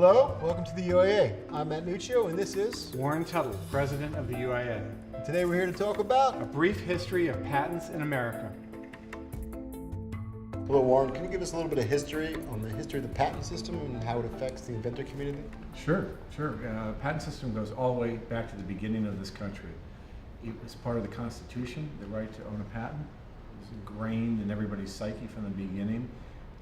Hello, welcome to the UIA. I'm Matt Nuccio, and this is Warren Tuttle, President of the UIA. Today we're here to talk about A brief history of patents in America. Hello, Warren. Can you give us a little bit of history on the history of the patent system and how it affects the inventor community? Sure. Patent system goes all the way back to the beginning of this country. It was part of the Constitution, the right to own a patent. It was ingrained in everybody's psyche from the beginning.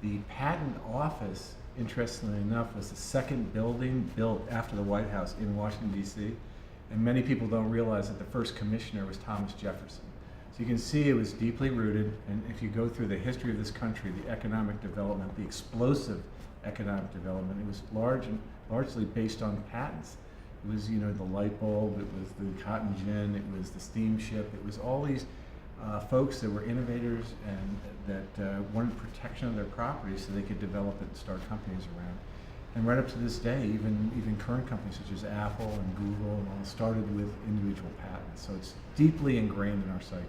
The patent office, interestingly enough, was the second building built after the White House in Washington, D.C. And many people don't realize that the first commissioner was Thomas Jefferson. So you can see it was deeply rooted, and if you go through the history of this country, the economic development, the explosive economic development, it was largely based on patents. It was, the light bulb, it was the cotton gin, it was the steamship, it was all these folks that were innovators and that wanted protection of their property so they could develop it and start companies around. And right up to this day, even current companies such as Apple and Google and all started with individual patents. So it's deeply ingrained in our psyches.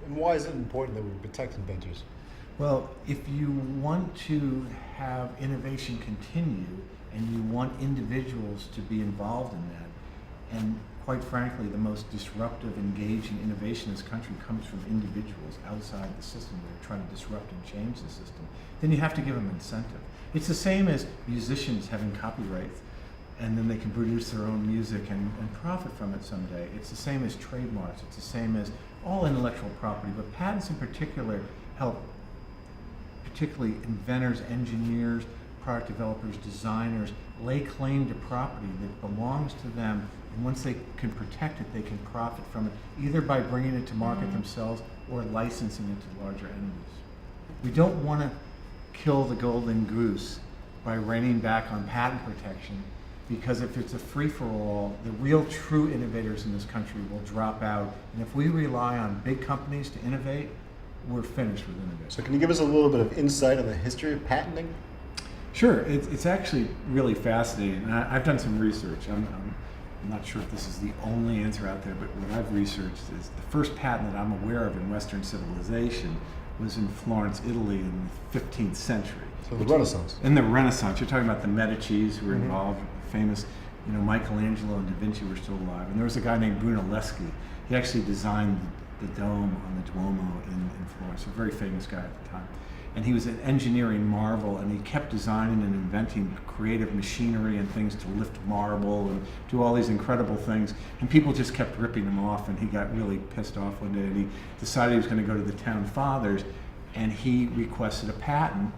And why is it important that we protect inventors? Well, if you want to have innovation continue and you want individuals to be involved in that, and quite frankly, the most disruptive, engaging innovation in this country comes from individuals outside the system that are trying to disrupt and change the system, then you have to give them incentive. It's the same as musicians having copyrights, and then they can produce their own music and profit from it someday. It's the same as trademarks. It's the same as all intellectual property, but patents in particular help particularly inventors, engineers, product developers, designers lay claim to property that belongs to them, and once they can protect it, they can profit from it, either by bringing it to market themselves or licensing it to larger entities. We don't want to kill the golden goose by reining back on patent protection, because if it's a free-for-all, the real true innovators in this country will drop out, and if we rely on big companies to innovate, we're finished with innovation. So can you give us a little bit of insight on the history of patenting? Sure, it's actually really fascinating. And I've done some research. I'm not sure if this is the only answer out there, but what I've researched is the first patent that I'm aware of in Western civilization was in Florence, Italy in the 15th century. So the Renaissance. In the Renaissance, you're talking about the Medicis who were involved, famous, Michelangelo and Da Vinci were still alive. And there was a guy named Brunelleschi. He actually designed the dome on the Duomo in Florence, a very famous guy at the time. And he was an engineering marvel, and he kept designing and inventing creative machinery and things to lift marble and do all these incredible things. And people just kept ripping him off, and he got really pissed off one day, and he decided he was going to go to the town fathers, and he requested a patent,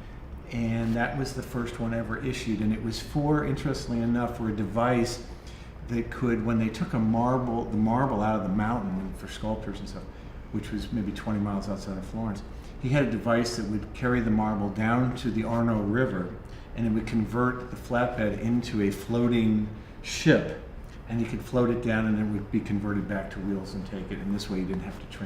and that was the first one ever issued. And it was interestingly enough, for a device that could, when they took the marble out of the mountain for sculptures and stuff, which was maybe 20 miles outside of Florence, he had a device that would carry the marble down to the Arno River, and it would convert the flatbed into a floating ship, and he could float it down, and it would be converted back to wheels and take it. And this way, he didn't have to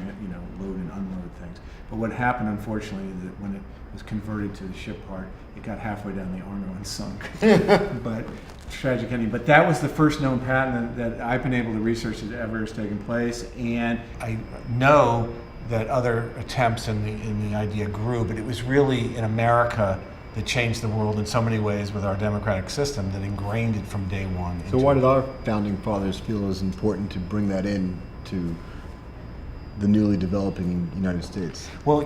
load and unload things. But what happened, unfortunately, is that when it was converted to the ship part, it got halfway down the Arno and sunk. But tragic ending. But that was the first known patent that I've been able to research that ever has taken place, and I know that other attempts in the idea grew, but it was really in America that changed the world in so many ways with our democratic system that ingrained it from day one. So why did our founding fathers feel it was important to bring that in to the newly developing United States? Well,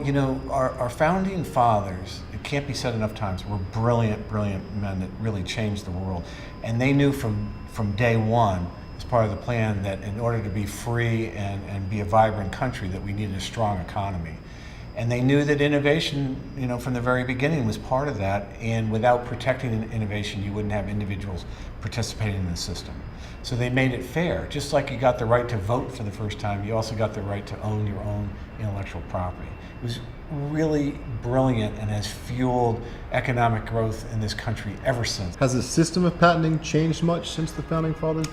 our founding fathers, it can't be said enough times, were brilliant men that really changed the world. And they knew from day one, as part of the plan, that in order to be free and be a vibrant country, that we needed a strong economy. And they knew that innovation, from the very beginning was part of that, and without protecting innovation, you wouldn't have individuals participating in the system. So they made it fair. Just like you got the right to vote for the first time, you also got the right to own your own intellectual property. It was really brilliant and has fueled economic growth in this country ever since. Has the system of patenting changed much since the founding fathers?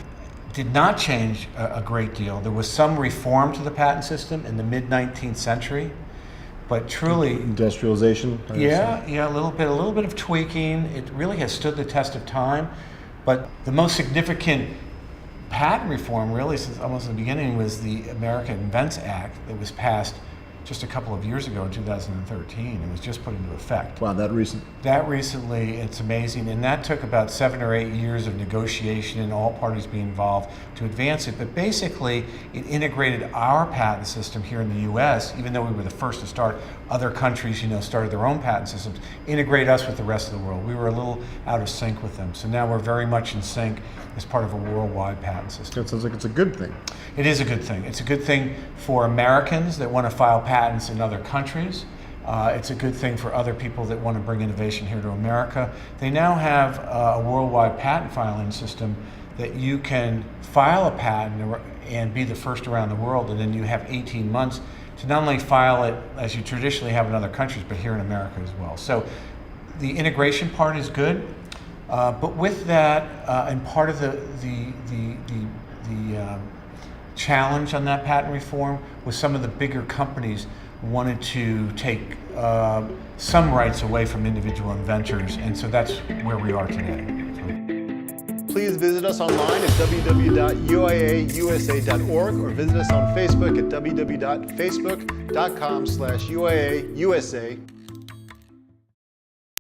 Did not change a great deal. There was some reform to the patent system in the mid-19th century, but truly industrialization. Yeah, a little bit of tweaking. It really has stood the test of time. But the most significant patent reform, really, since almost the beginning, was the America Invents Act that was passed just a couple of years ago in 2013. It was just put into effect. Wow, that recent. That recently, it's amazing, and that took about 7 or 8 years of negotiation and all parties being involved to advance it. But basically, it integrated our patent system here in the U.S., even though we were the first to start. Other countries, started their own patent systems, integrate us with the rest of the world. We were a little out of sync with them. So now we're very much in sync as part of a worldwide patent system. It sounds like it's a good thing. It is a good thing. It's a good thing for Americans that want to file patents in other countries. It's a good thing for other people that want to bring innovation here to America. They now have a worldwide patent filing system that you can file a patent and be the first around the world, and then you have 18 months to not only file it as you traditionally have in other countries, but here in America as well. So the integration part is good, but with that, and part of the challenge on that patent reform was some of the bigger companies wanted to take some rights away from individual inventors, and so that's where we are today. Please visit us online at www.uiausa.org or visit us on Facebook at www.facebook.com/UIAUSA.